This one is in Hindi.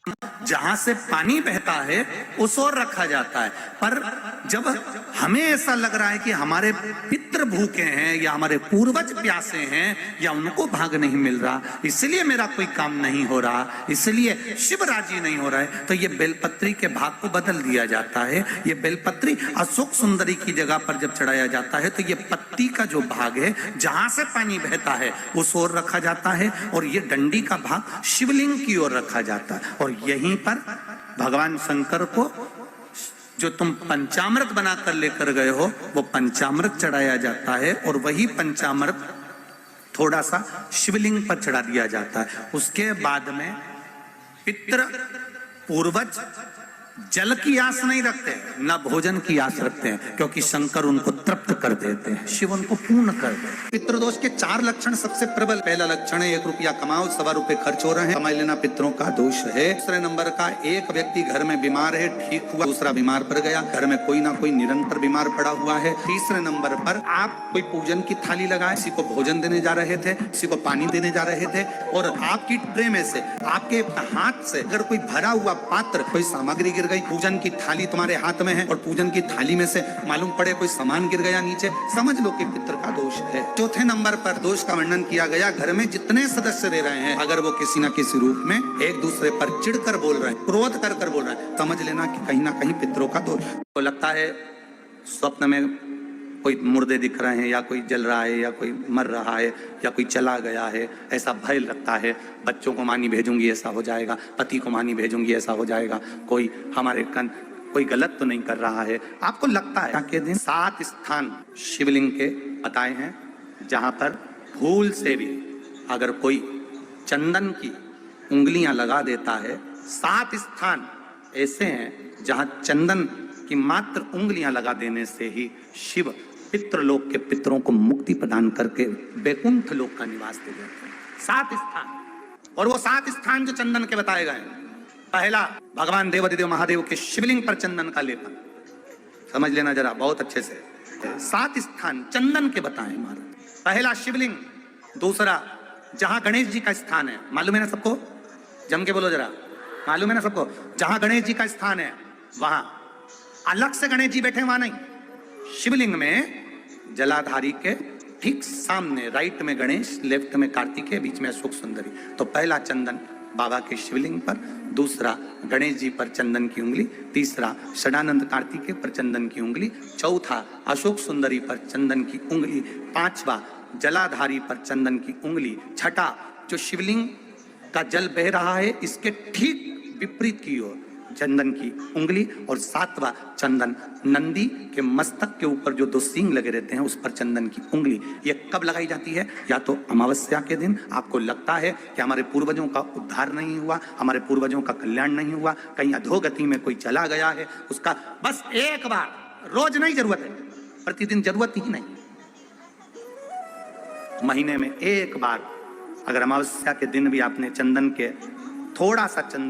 जहां से पानी बहता है उस ओर रखा जाता है। पर जब हमें ऐसा लग रहा है कि हमारे पितृ भूखे हैं या हमारे पूर्वज प्यासे हैं या उनको भाग नहीं मिल रहा, इसलिए मेरा कोई काम नहीं हो रहा, इसलिए शिव राजी नहीं हो रहा है, तो ये बेलपत्री के भाग को बदल दिया जाता है। ये बेलपत्री अशोक सुंदरी की जगह पर जब चढ़ाया जाता है तो ये पत्ती का जो भाग है जहां से पानी बहता है उस ओर रखा जाता है, और ये डंडी का भाग शिवलिंग की ओर रखा जाता है। और यहीं पर भगवान शंकर को जो तुम पंचामृत बनाकर लेकर गए हो वो पंचामृत चढ़ाया जाता है, और वही पंचामृत थोड़ा सा शिवलिंग पर चढ़ा दिया जाता है। उसके बाद में पितृ पूर्वज जल की आस नहीं रखते, न भोजन की आस रखते हैं, क्योंकि शंकर उनको तृप्त कर देते हैं, शिव उनको पूर्ण कर देते हैं। पितृदोष के 4 लक्षण सबसे प्रबल। पहला लक्षण है 1 रुपया कमाओ, 1.25 रुपए खर्च हो रहे हैं, कमाई लेना पितरों का दोष है। दूसरे नंबर का, एक व्यक्ति घर में बीमार है, ठीक हुआ, दूसरा बीमार पड़ गया, घर में कोई ना कोई निरंतर बीमार पड़ा हुआ है। तीसरे नंबर पर आप कोई पूजन की थाली लगाए, किसी को भोजन देने जा रहे थे, किसी को पानी देने जा रहे थे, और आपकी ट्रे में से, आपके हाथ से अगर कोई भरा हुआ पात्र, कोई सामग्री गिर गई, पूजन की थाली तुम्हारे हाथ में है और पूजन की थाली में से मालूम पड़े कोई सामान गिर गया नीचे, समझ लो कि पितृ का दोष है। चौथे नंबर पर दोष का वर्णन किया गया, घर में जितने सदस्य रह रहे हैं, अगर वो किसी न किसी रूप में एक दूसरे पर चिढ़कर बोल रहे हैं, क्रोध कर बोल रहे हैं, समझ लेना कि कहीं ना कहीं पितरों का दोष। तो लगता है स्वप्न में कोई मुर्दे दिख रहे हैं, या कोई जल रहा है, या कोई मर रहा है, या कोई चला गया है, ऐसा भय लगता है। बच्चों को मानी भेजूंगी ऐसा हो जाएगा, पति को मानी भेजूंगी ऐसा हो जाएगा, कोई हमारे कोई गलत तो नहीं कर रहा है, आपको लगता है। के दिन 7 स्थान शिवलिंग के बताए हैं जहां पर भूल से भी अगर कोई चंदन की उंगलियां लगा देता है। 7 स्थान ऐसे हैं जहां चंदन की मात्र उंगलियां लगा देने से ही शिव पितृलोक के पितरों को मुक्ति प्रदान करके वैकुंठ लोक का निवास दे देते हैं। 7 स्थान, और वो 7 स्थान जो चंदन के बताए गए हैं। पहला, भगवान देवाधिदेव महादेव के शिवलिंग पर चंदन का लेपन, समझ लेना जरा बहुत अच्छे से। 7 स्थान चंदन के बताए महाराज। पहला शिवलिंग। दूसरा, जहां गणेश जी का स्थान है, मालूम है ना सबको, जम के बोलो जरा, मालूम है ना सबको, जहां गणेश जी का स्थान है वहां अलग से गणेश जी बैठे, वहां नहीं, शिवलिंग में जलाधारी के ठीक सामने, राइट में गणेश, लेफ्ट में कार्तिकेय, बीच में अशोक सुंदरी। तो पहला चंदन बाबा के शिवलिंग पर, दूसरा गणेश जी पर चंदन की उंगली, तीसरा षडानंद कार्तिकेय पर चंदन की उंगली, चौथा अशोक सुंदरी पर चंदन की उंगली, पांचवा जलाधारी पर चंदन की उंगली, छठा जो शिवलिंग का जल बह रहा है इसके ठीक विपरीत की ओर चंदन की उंगली, और 7वां चंदन नंदी के मस्तक के ऊपर जो 2 सींग लगे रहते हैं उस पर चंदन की उंगली। ये कब लगाई जाती है? या तो अमावस्या के दिन, आपको लगता है कि हमारे पूर्वजों का उद्धार नहीं हुआ, हमारे पूर्वजों का कल्याण नहीं हुआ, कहीं अधोगति में कोई चला गया है, उसका बस एक बार, रोज नहीं जरूरत है, प्रतिदिन जरूरत ही नहीं, महीने में एक बार अगर अमावस्या के दिन भी आपने चंदन के थोड़ा सा चंदन